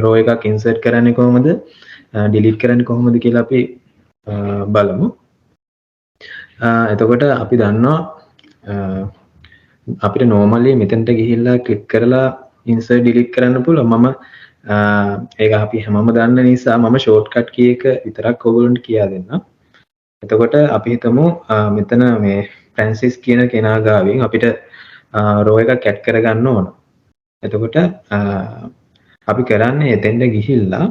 row එකක් insert කරන්නේ කොහොමද delete කරන්නේ කොහොමද කියලා අපි බලමු. එතකොට අපි දන්නවා අපිට normally මෙතනට ගිහිල්ලා click කරලා insert delete කරන්න පුළුවන්. මම ඒක අපි හැමෝම දන්න නිසා මම shortcut key එක විතරක් ඔයගොල්ලන්ට කියා දෙන්නම්. එතකොට අපි හිතමු මෙතන මේ Francis කියන කෙනා ගාවින් අපිට row එකක් add කරගන්න ඕන. එතකොට අපි කරන්නේ එතෙන්ට ගිහිල්ලා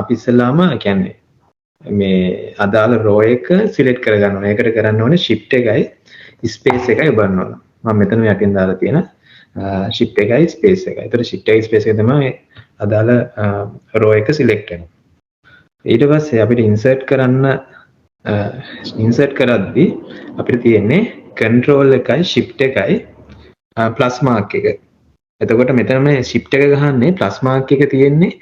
අපි ඉස්සෙල්ලාම කියන්නේ මේ අදාළ row එක select කරගන්න ඕනේ. ඒකට කරන්න ඕනේ shift එකයි space එකයි ඔබන්න ඕන. මම මෙතන යටින් දාලා තියෙන shift එකයි space එකයි. ඒතර shift එකයි space එක තමයි අදාළ row එක select වෙනවා. ඊට පස්සේ අපිට insert කරන්න insert කරද්දී අපිට තියෙන්නේ control එකයි shift එකයි plus mark එක. එතකොට මෙතන මේ shift එක ගහන්නේ plus mark එක තියෙන්නේ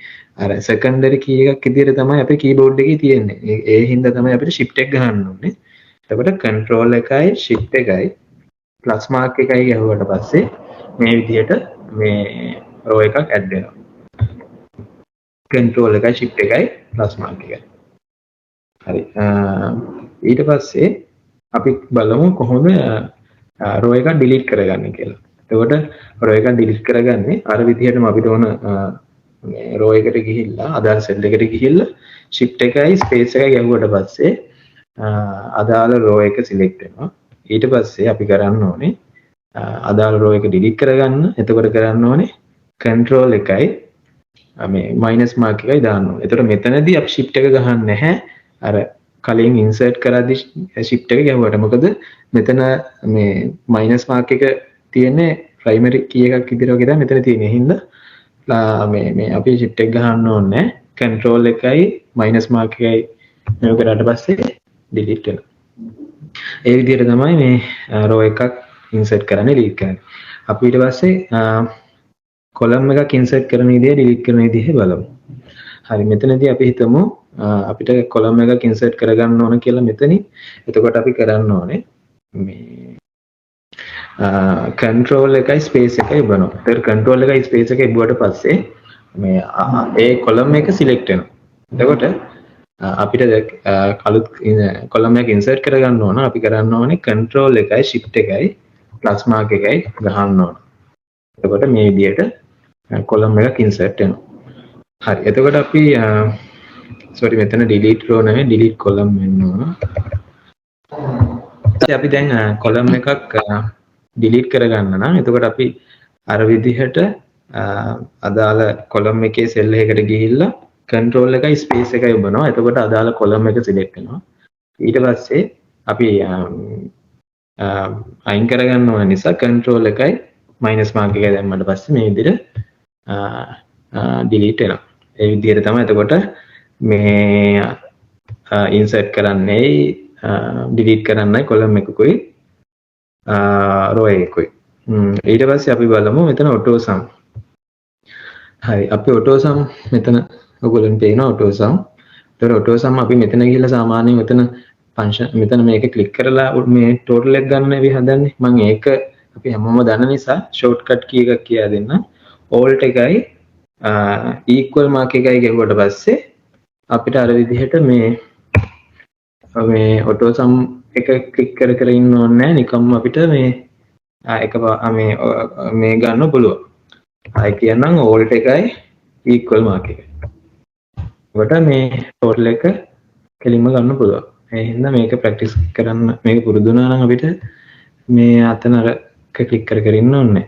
අර secondary key එකක් විදිහට තමයි අපේ keyboard එකේ තියෙන්නේ. ඒ හින්දා තමයි අපිට shift එක ගහන්න ඕනේ. එතකොට control එකයි shift එකයි plus mark එකයි ගහුවට පස්සේ මේ විදිහට මේ row එකක් add වෙනවා. control එකයි shift එකයි plus mark එකයි. හරි. ඊට පස්සේ අපි බලමු කොහොමද row එක delete කරගන්නේ කියලා. එතකොට row එක delete කරගන්නේ අර විදිහටම අපිට ඕන මේ row එකට ගිහිල්ලා අදාළ cell එකට ගිහිල්ලා shift එකයි space එකයි ගැහුවට පස්සේ අදාළ row එක select වෙනවා. ඊට පස්සේ අපි කරන්න ඕනේ අදාළ row එක delete කරගන්න. එතකොට කරන්න ඕනේ control එකයි මේ minus mark එකයි දාන්න ඕනේ. එතකොට මෙතනදී අපි shift එක ගහන්නේ නැහැ. අර කලින් insert කරද්දී shift එක ගැහුවට. මොකද මෙතන මේ minus mark එක තියෙන්නේ primary key එකක් විදිහට වගේ තමයි මෙතන තියෙන්නේ. හින්දා මේ අපි shift එක ගහන්න ඕනේ. control එකයි minus mark එකයි මේක කරාට පස්සේ delete වෙනවා. ඒ විදිහට තමයි මේ row එකක් insert කරන්නේ delete කරන්නේ. අපි ඊට පස්සේ column එකක් insert කරන විදිහ delete කරන විදිහ බලමු. හරි මෙතනදී අපි හිතමු අපිට column එකක් insert කරගන්න ඕන කියලා මෙතනින්. එතකොට අපි කරන්න ඕනේ මේ control එකයි space එකයි බලනවා. ඒතර control එකයි space එකයි බුවට පස්සේ මේ ඒ column එක select වෙනවා. එතකොට අපිට කලුත් column එක insert කරගන්න ඕන. අපි කරන්න ඕනේ control එකයි shift එකයි plus mark එකයි ගහන්න ඕන. එතකොට මේ විදිහට column එකක් insert වෙනවා. හරි. එතකොට අපි sorry මෙතන delete row නෙමෙයි delete column වෙන්න ඕන. අපි දැන් column එකක් delete කරගන්න නම් එතකොට අපි අර විදිහට අදාළ column එකේ cell එකකට ගිහිල්ලා control එකයි space එකයි ඔබනවා. එතකොට අදාළ column එක select වෙනවා. ඊට පස්සේ අපි අයින් කරගන්න ඕන නිසා control එකයි minus mark එකයි දැම්මට පස්සේ මේ විදිහට delete වෙනවා. ඒ විදිහට තමයි එතකොට මේ insert කරන්නේ delete කරන්නයි column එකකුයි row එකකුයි. ඊට පස්සේ අපි බලමු මෙතන auto sum. හරි අපි auto sum මෙතන ඔයගොල්ලන් පේනවා auto sum. ඒතර auto sum අපි මෙතන ගිහිල්ලා සාමාන්‍යයෙන් මෙතන function මෙතන මේක click කරලා මේ total එක ගන්න අපි හදන්නේ. මම ඒක අපි හැමෝම දන්න නිසා shortcut key එකක් කියා දෙන්න. alt එකයි equal mark එකයි ගැහුවට පස්සේ අපිට අර විදිහට මේ auto sum එක click කර කර ඉන්න ඕනේ නැහැ. නිකම්ම අපිට මේ එක මේ ගන්න පුළුවන්. ආයි කියන්නම් alt එකයි equal mark එකයි. වට මේ total එක කෙලින්ම ගන්න පුළුවන්. ඒ හින්දා මේක practice කරන්න මේක පුරුදු වුණා නම් අපිට මේ අතන අර click කර කර ඉන්න ඕනේ නැහැ.